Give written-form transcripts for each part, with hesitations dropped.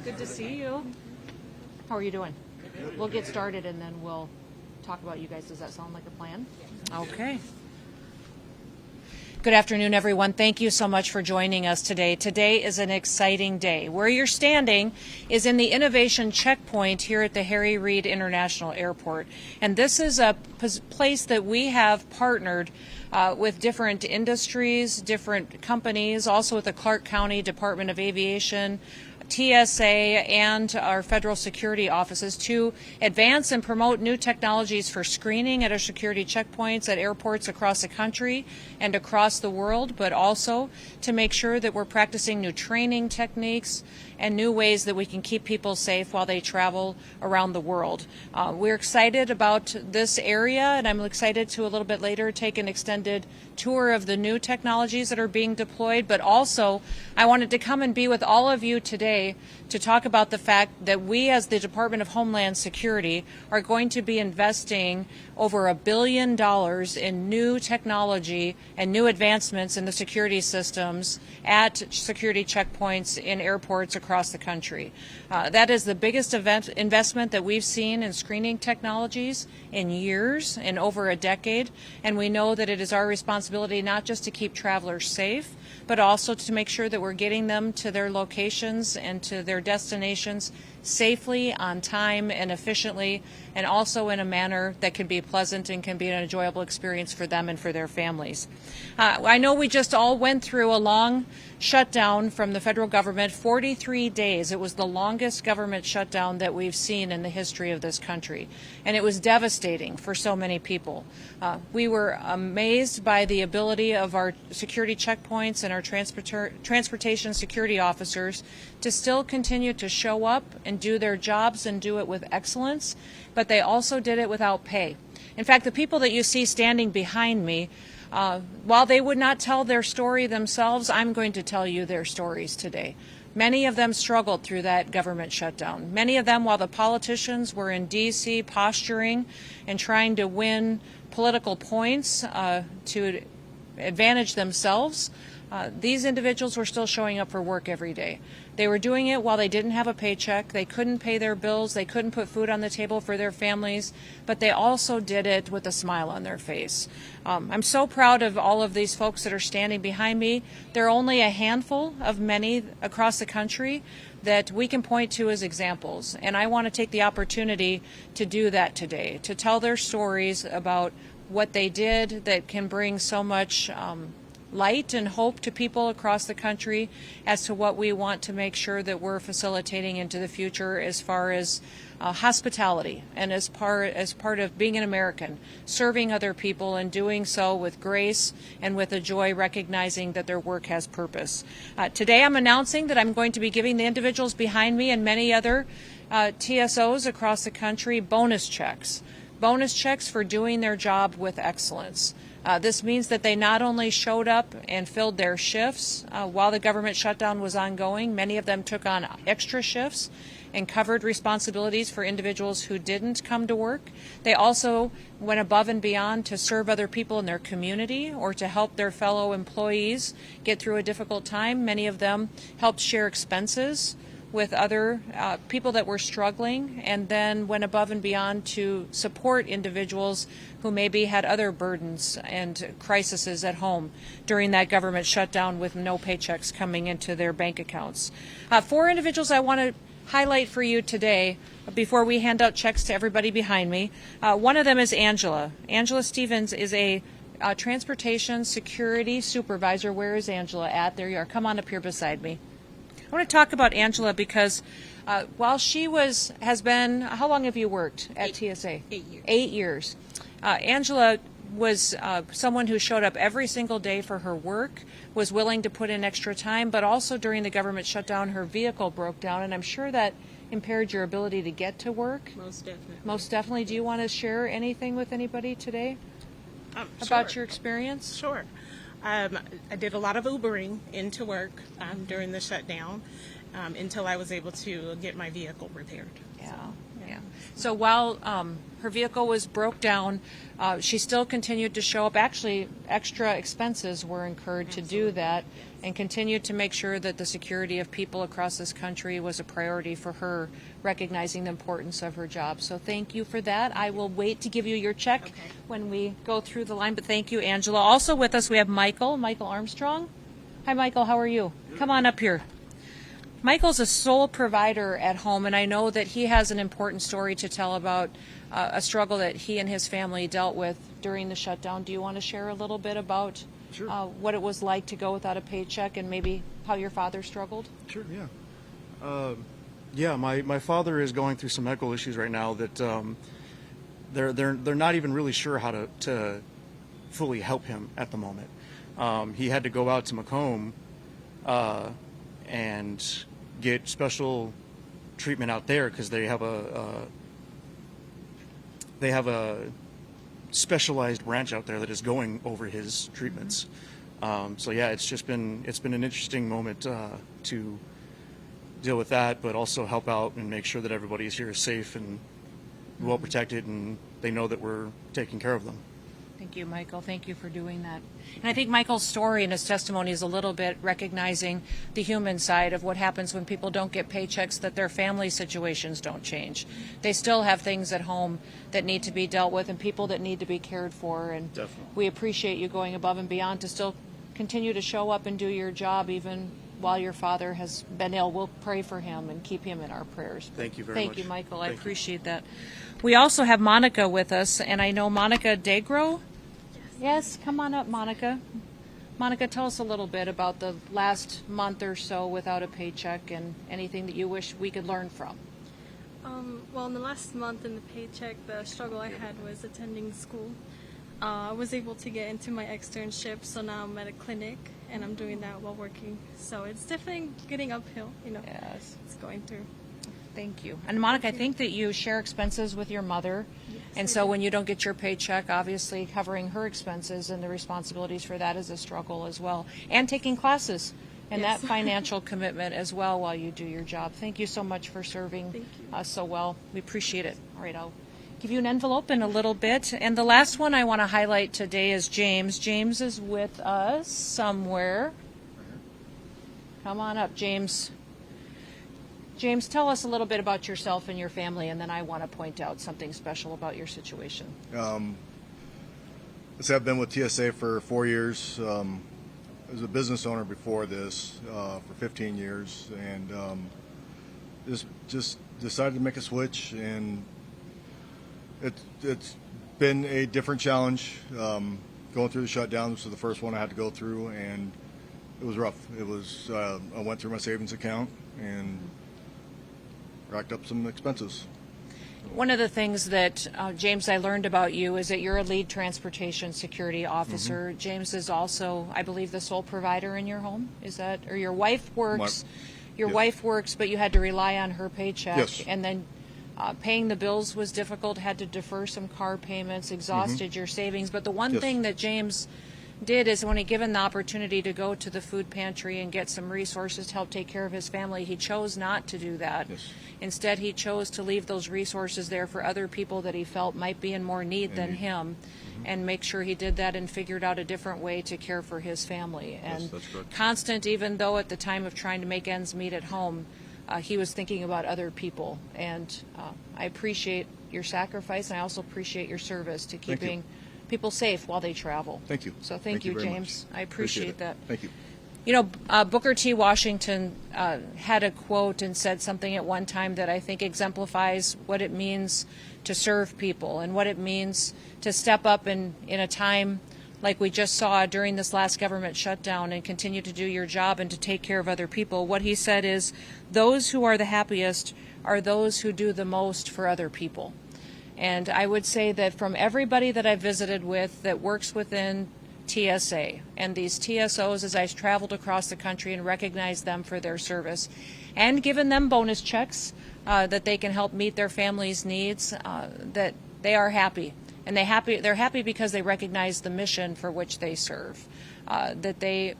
Good to see you. How are you doing? We'll get started and then we'll talk about you guys. Does that sound like a plan? Okay. Good afternoon, everyone. Thank you so much for joining us today. Today is an exciting day. Where you're standing is in the Innovation Checkpoint here at the Harry Reid International Airport. And this is a place that we have partnered with different industries, different companies, also with the Clark County Department of Aviation, TSA, and our federal security offices to advance and promote new technologies for screening at our security checkpoints at airports across the country and across the world, but also to make sure that we're practicing new training techniques and new ways that we can keep people safe while they travel around the world. We're excited about this area, and I'm excited to a little bit later take an extended tour of the new technologies that are being deployed, but also I wanted to come and be with all of you today to talk about the fact that we as the Department of Homeland Security are going to be investing over $1 billion in new technology and new advancements in the security systems at security checkpoints in airports across the country. That is the biggest investment that we've seen in screening technologies in years, in over a decade, and we know that it is our responsibility not just to keep travelers safe, but also to make sure that we're getting them to their locations and to their destinations safely, on time, and efficiently, and also in a manner that can be pleasant and can be an enjoyable experience for them and for their families. I know we just all went through a long shutdown from the federal government, 43 days. It was the longest government shutdown that we've seen in the history of this country, and it was devastating for so many people. We were amazed by the ability of our security checkpoints and our transportation security officers to still continue to show up and do their jobs and do it with excellence, but they also did it without pay. In fact, the people that you see standing behind me, while they would not tell their story themselves, I'm going to tell you their stories today. Many of them struggled through that government shutdown. Many of them, while the politicians were in D.C. posturing and trying to win political points to advantage themselves, these individuals were still showing up for work every day. They were doing it while they didn't have a paycheck. They couldn't pay their bills. They couldn't put food on the table for their families, but they also did it with a smile on their face. I'm so proud of all of these folks that are standing behind me. There are only a handful of many across the country that we can point to as examples, and I want to take the opportunity to do that today, to tell their stories about what they did that can bring so much light and hope to people across the country as to what we want to make sure that we're facilitating into the future as far as hospitality and as part of being an American, serving other people and doing so with grace and with a joy, recognizing that their work has purpose. Today I'm announcing that I'm going to be giving the individuals behind me and many other TSOs across the country bonus checks for doing their job with excellence. This means that they not only showed up and filled their shifts while the government shutdown was ongoing, many of them took on extra shifts and covered responsibilities for individuals who didn't come to work. They also went above and beyond to serve other people in their community or to help their fellow employees get through a difficult time. Many of them helped share expenses with other people that were struggling, and then went above and beyond to support individuals who maybe had other burdens and crises at home during that government shutdown with no paychecks coming into their bank accounts. 4 individuals I want to highlight for you today before we hand out checks to everybody behind me. One of them is Angela. Angela Stevens is a transportation security supervisor. Where is Angela at? There you are. Come on up here beside me. I want to talk about Angela because while she has been, how long have you worked at TSA? 8 years. 8 years. Angela was someone who showed up every single day for her work, was willing to put in extra time, but also during the government shutdown, her vehicle broke down, and I'm sure that impaired your ability to get to work. Most definitely. Most definitely. Do you want to share anything with anybody today about your experience? Sure. I did a lot of Ubering into work during the shutdown until I was able to get my vehicle repaired. Yeah. So, yeah. Yeah. So while her vehicle was broke down, she still continued to show up. Actually, extra expenses were incurred to do that, and continued to make sure that the security of people across this country was a priority for her, recognizing the importance of her job. So thank you for that. I will wait to give you your check when we go through the line, but thank you, Angela. Also with us, we have Michael Armstrong. Hi, Michael. How are you? Come on up here. Michael's a sole provider at home, and I know that he has an important story to tell about a struggle that he and his family dealt with during the shutdown. Do you want to share a little bit about what it was like to go without a paycheck and maybe how your father struggled? Sure, yeah. My father is going through some medical issues right now that they're not even really sure how to fully help him at the moment. He had to go out to Macomb and get special treatment out there because they have a specialized branch out there that is going over his treatments. So yeah, it's been an interesting moment to deal with that, but also help out and make sure that everybody here is safe and well protected, and they know that we're taking care of them. Thank you, Michael. Thank you for doing that. And I think Michael's story and his testimony is a little bit recognizing the human side of what happens when people don't get paychecks, that their family situations don't change. They still have things at home that need to be dealt with and people that need to be cared for. And Definitely. We appreciate you going above and beyond to still continue to show up and do your job even while your father has been ill. We'll pray for him and keep him in our prayers. Thank you very much. Thank you, Michael. I Thank you. appreciate that. We also have Monica with us, and I know Monica Degro. Yes, come on up, Monica. Monica, tell us a little bit about the last month or so without a paycheck and anything that you wish we could learn from. Well, in the last month in the paycheck, the struggle I had was attending school. I was able to get into my externship, so now I'm at a clinic, and I'm doing that while working. So it's definitely getting uphill, Yes. It's going through. Thank you. And Monica, I think that you share expenses with your mother. Yes, And I so do. when you don't get your paycheck, obviously covering her expenses and the responsibilities for that is a struggle as well. And taking classes and Yes. that financial commitment as well while you do your job. Thank you so much for serving Thank you. us so well. We appreciate it. All right, I'll give you an envelope in a little bit. And the last one I want to highlight today is James. James is with us somewhere. Come on up, James. James, tell us a little bit about yourself and your family, and then I want to point out something special about your situation. I've been with TSA for 4 years. I was a business owner before this for 15 years, and just decided to make a switch. And it's been a different challenge going through the shutdown. This was the first one I had to go through, and it was rough. It was I went through my savings account and racked up some expenses. One of the things that, James, I learned about you is that you're a lead transportation security officer. Mm-hmm. James is also, I believe, the sole provider in your home. Is that, or your wife works? Your Yes. wife works, but you had to rely on her paycheck. Yes. And then paying the bills was difficult, had to defer some car payments, exhausted your savings. But the one Yes. thing that James did is when he given the opportunity to go to the food pantry and get some resources to help take care of his family, he chose not to do that. Yes. Instead, he chose to leave those resources there for other people that he felt might be in more need than need. him, and make sure he did that and figured out a different way to care for his family. Yes, And that's correct. constant, even though at the time of trying to make ends meet at home, he was thinking about other people. And I appreciate your sacrifice, and I also appreciate your service to Thank you. keeping people safe while they travel. Thank you. So thank you, very James. much. I appreciate that. Thank you. You know, Booker T. Washington had a quote and said something at one time that I think exemplifies what it means to serve people and what it means to step up in a time like we just saw during this last government shutdown and continue to do your job and to take care of other people. What he said is, those who are the happiest are those who do the most for other people. And I would say that from everybody that I've visited with that works within TSA and these TSOs, as I've traveled across the country and recognized them for their service and given them bonus checks that they can help meet their families' needs, that they are happy. And they're happy because they recognize the mission for which they serve, that they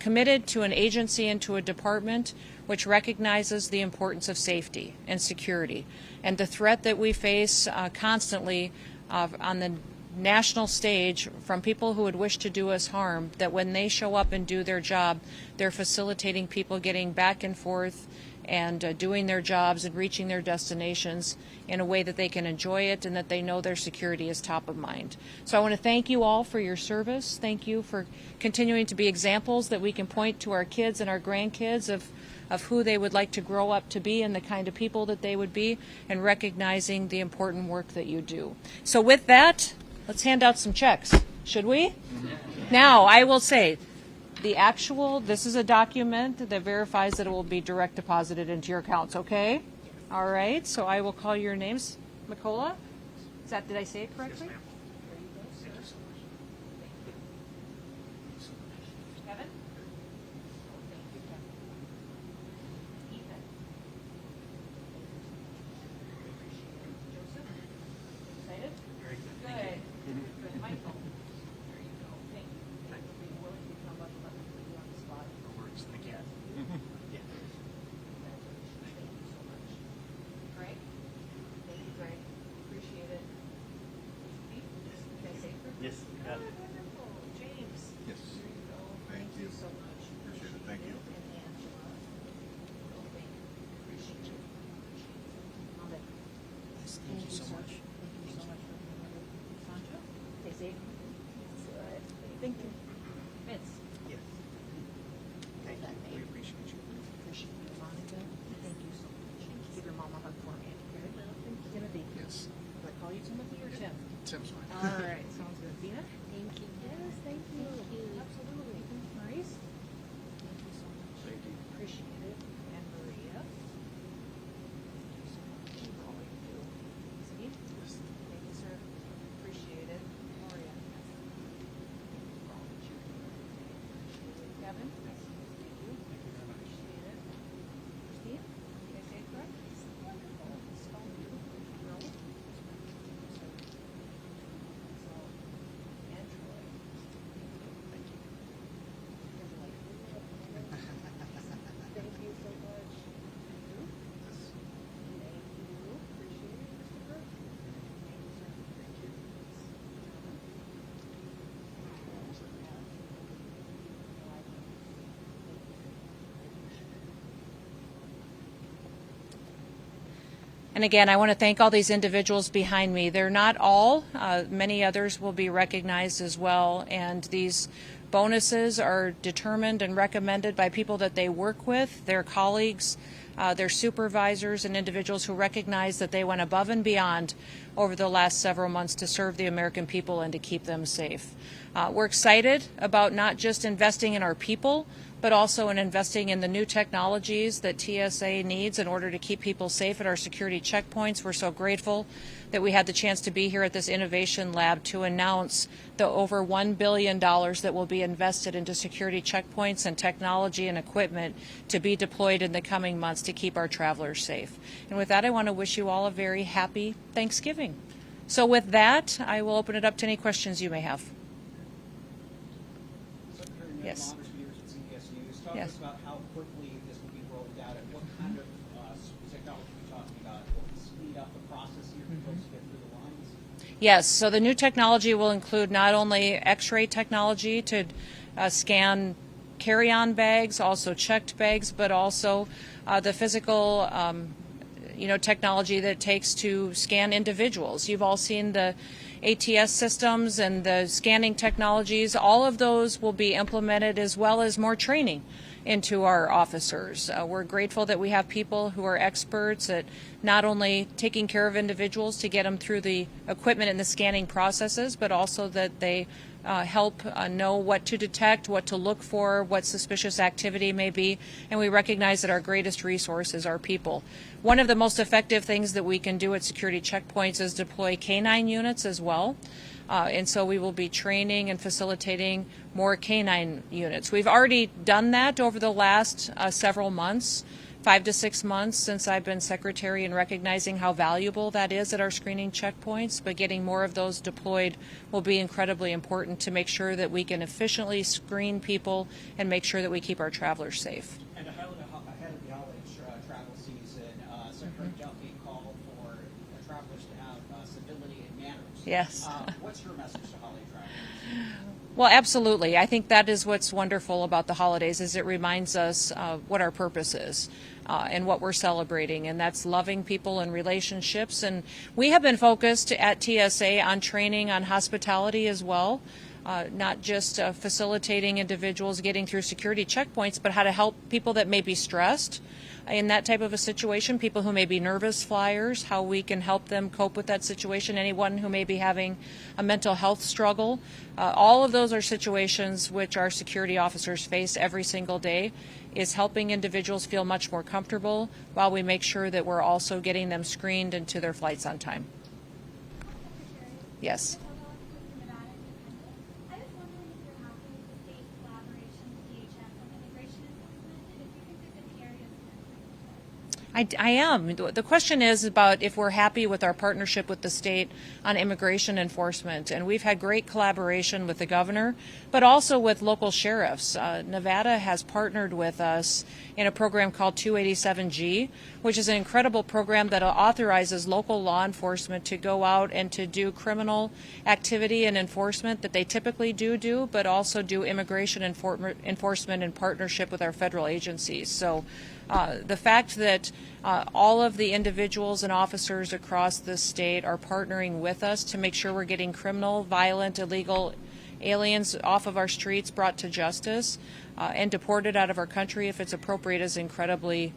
committed to an agency and to a department which recognizes the importance of safety and security and the threat that we face constantly on the national stage from people who would wish to do us harm, that when they show up and do their job, they're facilitating people getting back and forth and doing their jobs and reaching their destinations in a way that they can enjoy it and that they know their security is top of mind. So I want to thank you all for your service. Thank you for continuing to be examples that we can point to our kids and our grandkids of who they would like to grow up to be and the kind of people that they would be, and recognizing the important work that you do. So with that, let's hand out some checks. Should we? Now, I will say, this is a document that verifies that it will be direct deposited into your accounts, okay? All right, so I will call your names. Mikola? Did I say it correctly? Kevin? Ethan? Joseph? Excited? Very good. Good. Michael? There you go. Thank you. Thank you for being willing to come up and let me put you on the spot. No worries. Thank you. Thank you so much. Greg? Thank you, Greg. Appreciate it. Pete? Did I say it correctly? Yes. Good, wonderful. James? Yes. There you go. Thank you. so much. Appreciate it. Thank you. And Angela? Oh, thank you. Appreciate you. Ahmed? Thank you so much. Thank you so much for being here. Sandra? Stay safe. Good. Thank you. Vince? Yes. Thank you. We appreciate you. Appreciate you, Monica. Thank you so much. Give your mom a hug for me. Timothy? Yes. Do I call you Timothy or Tim? Tim's fine. All right, sounds good. Dina? Thank you. Yes, thank you. Absolutely. Maurice? Thank you so much. Thank you. Appreciate it. And Maria? Thank you so much for all you do. Steve? Yes. Thank you, sir. Appreciate it. Gloria? Thank you for all that you do. Appreciate it. Kevin? Thank you. Appreciate it. Christine? Did I say it correct? Wonderful. Spelled beautifully. Rose? So, and Troy? Thank you. Thank you so much. Thank you. Thank you. Appreciate it, Christopher. Thank you, sir. Thank you. And again, I want to thank all these individuals behind me. They're not all. Many others will be recognized as well. And these bonuses are determined and recommended by people that they work with, their colleagues, their supervisors, and individuals who recognize that they went above and beyond over the last several months to serve the American people and to keep them safe. We're excited about not just investing in our people, but also in investing in the new technologies that TSA needs in order to keep people safe at our security checkpoints. We're so grateful that we had the chance to be here at this innovation lab to announce the over $1 billion that will be invested into security checkpoints and technology and equipment to be deployed in the coming months to keep our travelers safe. And with that, I want to wish you all a very happy Thanksgiving. So with that, I will open it up to any questions you may have. Secretary Noem, Yes. Honors Leaders at CBS News. Talk Yes. to us about how quickly this will be rolled out and what kind of technology we're talking about. Will it speed up the process here for folks to get through the lines? Yes, so the new technology will include not only X-ray technology to scan carry-on bags, also checked bags, but also the physical technology that it takes to scan individuals. You've all seen the ATS systems and the scanning technologies. All of those will be implemented, as well as more training into our officers. We're grateful that we have people who are experts at not only taking care of individuals to get them through the equipment and the scanning processes, but also that they help know what to detect, what to look for, what suspicious activity may be, and we recognize that our greatest resource is our people. One of the most effective things that we can do at security checkpoints is deploy K-9 units as well. And so we will be training and facilitating more K-9 units. We've already done that over the last several months. 5 to 6 months since I've been secretary, and recognizing how valuable that is at our screening checkpoints, but getting more of those deployed will be incredibly important to make sure that we can efficiently screen people and make sure that we keep our travelers safe. And ahead of the holiday travel season, Secretary Duffy called for travelers to have civility and manners. Yes. What's your message to holiday travelers? Well, absolutely. I think that is what's wonderful about the holidays, is it reminds us what our purpose is and what we're celebrating, and that's loving people and relationships. And we have been focused at TSA on training on hospitality as well, not just facilitating individuals getting through security checkpoints, but how to help people that may be stressed in that type of a situation, people who may be nervous flyers, how we can help them cope with that situation, anyone who may be having a mental health struggle. All of those are situations which our security officers face every single day, is helping individuals feel much more comfortable while we make sure that we're also getting them screened into their flights on time. Yes. I was wondering if you're happy with the state's collaboration with DHS on immigration enforcement, and if you think there's any areas of improvement. I am. The question is about if we're happy with our partnership with the state on immigration enforcement. And we've had great collaboration with the governor, but also with local sheriffs. Nevada has partnered with us in a program called 287G, which is an incredible program that authorizes local law enforcement to go out and to do criminal activity and enforcement that they typically do, but also do immigration enforcement in partnership with our federal agencies. So the fact that all of the individuals and officers across the state are partnering with us to make sure we're getting criminal, violent, illegal aliens off of our streets, brought to justice, and deported out of our country if it's appropriate is incredibly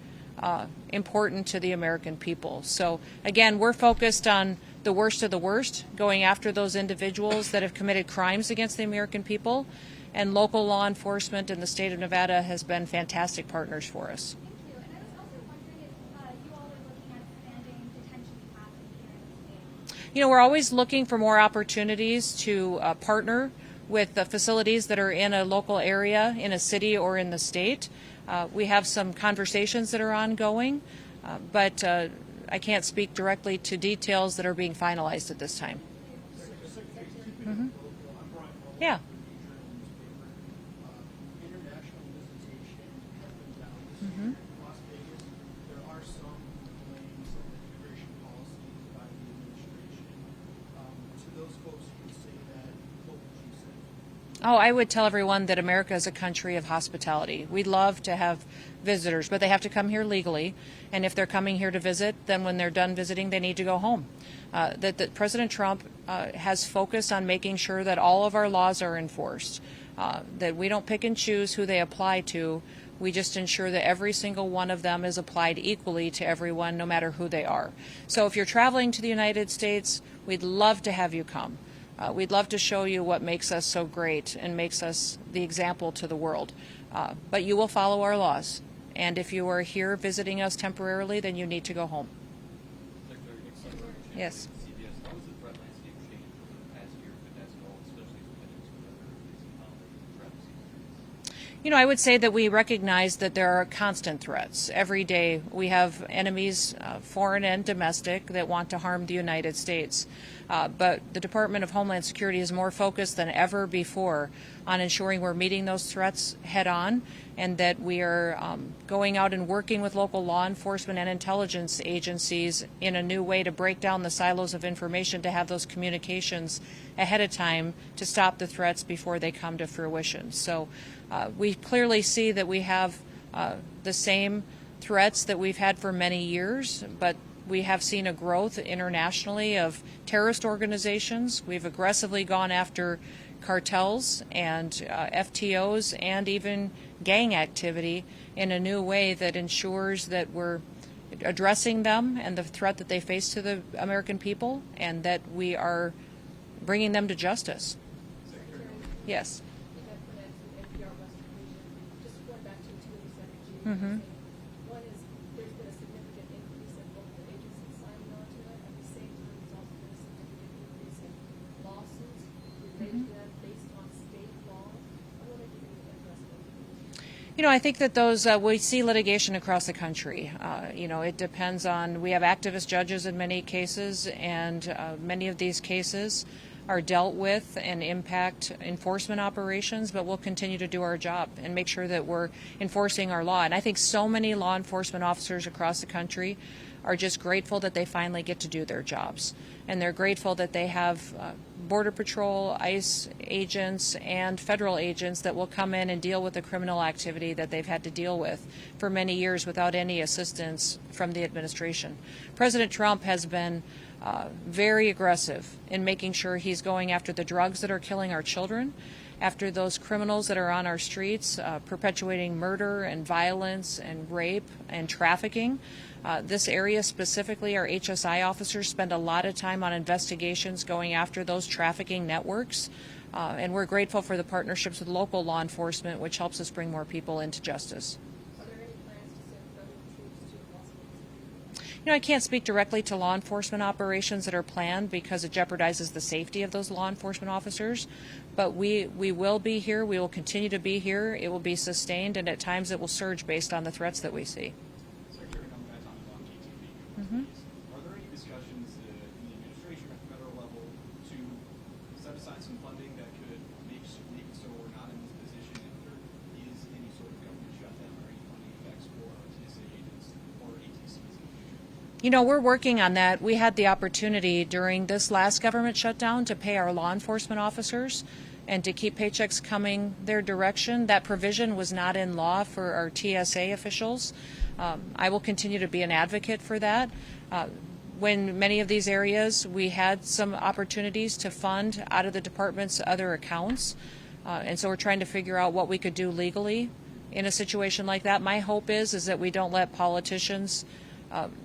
important to the American people. So again, we're focused on the worst of the worst, going after those individuals that have committed crimes against the American people, and local law enforcement in the state of Nevada has been fantastic partners for us. Thank you. And I was also wondering if you all are looking at expanding detention capacity here in the state. You know, we're always looking for more opportunities to partner with the facilities that are in a local area, in a city or in the state. We have some conversations that are ongoing, but I can't speak directly to details that are being finalized at this time. Mm-hmm. Yeah. International visitation has been down this Mm-hmm. year in Las Vegas. There are some complaints of immigration policies by the administration. To those folks who say that, what would you say? Oh, I would tell everyone that America is a country of hospitality. We love to have visitors, but they have to come here legally. And if they're coming here to visit, then when they're done visiting, they need to go home. That President Trump has focused on making sure that all of our laws are enforced, that we don't pick and choose who they apply to. We just ensure that every single one of them is applied equally to everyone, no matter who they are. So if you're traveling to the United States, we'd love to have you come. We'd love to show you what makes us so great and makes us the example to the world. But you will follow our laws. And if you are here visiting us temporarily, then you need to go home. Yes. CBS, how has the threat landscape changed over the past year, if it has at all, especially as we head into another busy holiday travel season? You know, I would say that we recognize that there are constant threats. Every day we have enemies, foreign and domestic, that want to harm the United States. But the Department of Homeland Security is more focused than ever before on ensuring we're meeting those threats head on, and that we are going out and working with local law enforcement and intelligence agencies in a new way to break down the silos of information, to have those communications ahead of time to stop the threats before they come to fruition. So we clearly see that we have the same threats that we've had for many years, but we have seen a growth internationally of terrorist organizations. We've aggressively gone after cartels and FTOs and even gang activity in a new way that ensures that we're addressing them and the threat that they face to the American people, and that we are bringing them to justice. Yes. Mm-hmm. One is there's been a significant increase in local agencies signing on to it. At the same time, there's also been a significant increase in lawsuits related to that based on state law. I wonder if you can address that. I think that those, we see litigation across the country. It depends on, we have activist judges in many cases, and many of these cases are dealt with and impact enforcement operations, but we'll continue to do our job and make sure that we're enforcing our law. And I think so many law enforcement officers across the country are just grateful that they finally get to do their jobs. And they're grateful that they have Border Patrol, ICE agents, and federal agents that will come in and deal with the criminal activity that they've had to deal with for many years without any assistance from the administration. President Trump has been very aggressive in making sure he's going after the drugs that are killing our children, after those criminals that are on our streets, perpetuating murder and violence and rape and trafficking. This area specifically, our HSI officers spend a lot of time on investigations going after those trafficking networks. And we're grateful for the partnerships with local law enforcement, which helps us bring more people into justice. Are there any plans to send federal troops to the hospitals? I can't speak directly to law enforcement operations that are planned because it jeopardizes the safety of those law enforcement officers. But we will be here. We will continue to be here. It will be sustained, and at times it will surge based on the threats that we see. Secretary Noem, that's on GTV. Are there any discussions in the administration at the federal level to set aside some funding that could make it so we're not in this position if there is any sort of government shutdown or any funding effects for our TSA agents or ATCs in the future? We're working on that. We had the opportunity during this last government shutdown to pay our law enforcement officers and to keep paychecks coming their direction. That provision was not in law for our TSA officials. I will continue to be an advocate for that. When many of these areas, we had some opportunities to fund out of the department's other accounts. And so we're trying to figure out what we could do legally in a situation like that. My hope is that we don't let politicians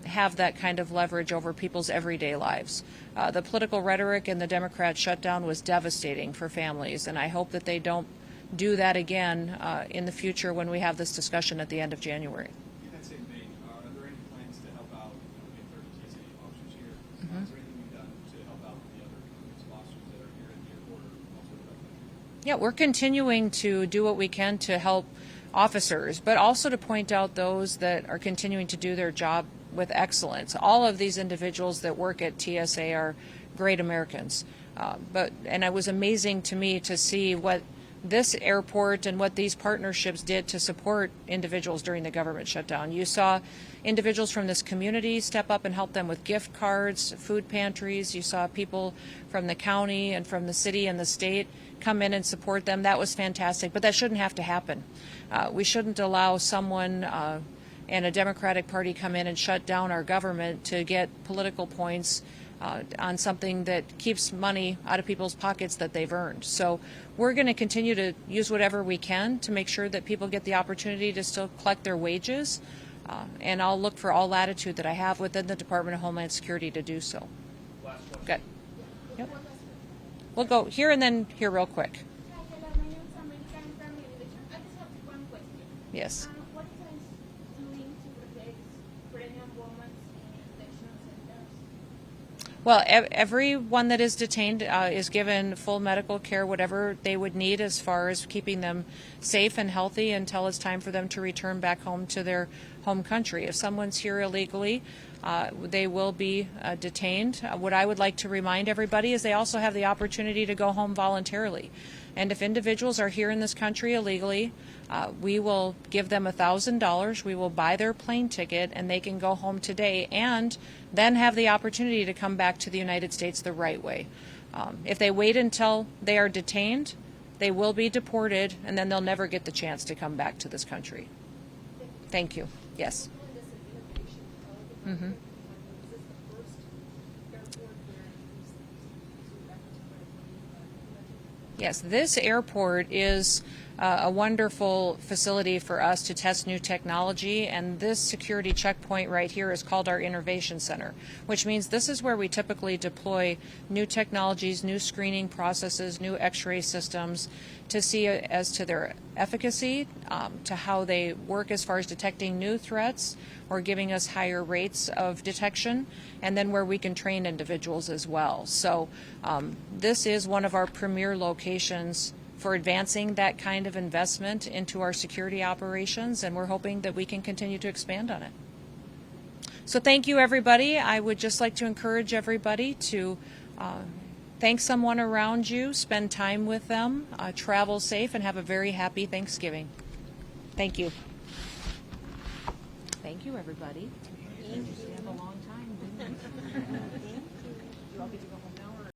have that kind of leverage over people's everyday lives. The political rhetoric in the Democrat shutdown was devastating for families, and I hope that they don't do that again in the future when we have this discussion at the end of January. In that same vein, are there any plans to help out, we have 30 TSA officers here, is there anything we've done to help out the other officers that are here at the airport or elsewhere throughout the country? Yeah, we're continuing to do what we can to help officers, but also to point out those that are continuing to do their job with excellence. All of these individuals that work at TSA are great Americans. And it was amazing to me to see what this airport and what these partnerships did to support individuals during the government shutdown. You saw individuals from this community step up and help them with gift cards, food pantries. You saw people from the county and from the city and the state come in and support them. That was fantastic, but that shouldn't have to happen. We shouldn't allow someone and a Democratic Party come in and shut down our government to get political points on something that keeps money out of people's pockets that they've earned. So we're going to continue to use whatever we can to make sure that people get the opportunity to still collect their wages. And I'll look for all latitude that I have within the Department of Homeland Security to do so. Last question. Good. Yep. We'll go here and then here real quick. Hi, hello. My name is America. I'm from Innovation. I just have one question. Yes. What is ICE doing to protect pregnant women in detention centers? Well, everyone that is detained is given full medical care, whatever they would need as far as keeping them safe and healthy until it's time for them to return back home to their home country. If someone's here illegally, they will be detained. What I would like to remind everybody is they also have the opportunity to go home voluntarily. And if individuals are here in this country illegally, we will give them $1,000. We will buy their plane ticket, and they can go home today and then have the opportunity to come back to the United States the right way. If they wait until they are detained, they will be deported, and then they'll never get the chance to come back to this country. Thank you. Yes. Doing this in innovation, is this the first airport where these efforts are implemented? Yes, this airport is a wonderful facility for us to test new technology, and this security checkpoint right here is called our Innovation Center, which means this is where we typically deploy new technologies, new screening processes, new x-ray systems to see as to their efficacy, to how they work as far as detecting new threats or giving us higher rates of detection, and then where we can train individuals as well. So this is one of our premier locations for advancing that kind of investment into our security operations, and we're hoping that we can continue to expand on it. So thank you, everybody. I would just like to encourage everybody to thank someone around you, spend time with them, travel safe, and have a very happy Thanksgiving. Thank you. Thank you, everybody. Thank you. We have a long time. Didn't we?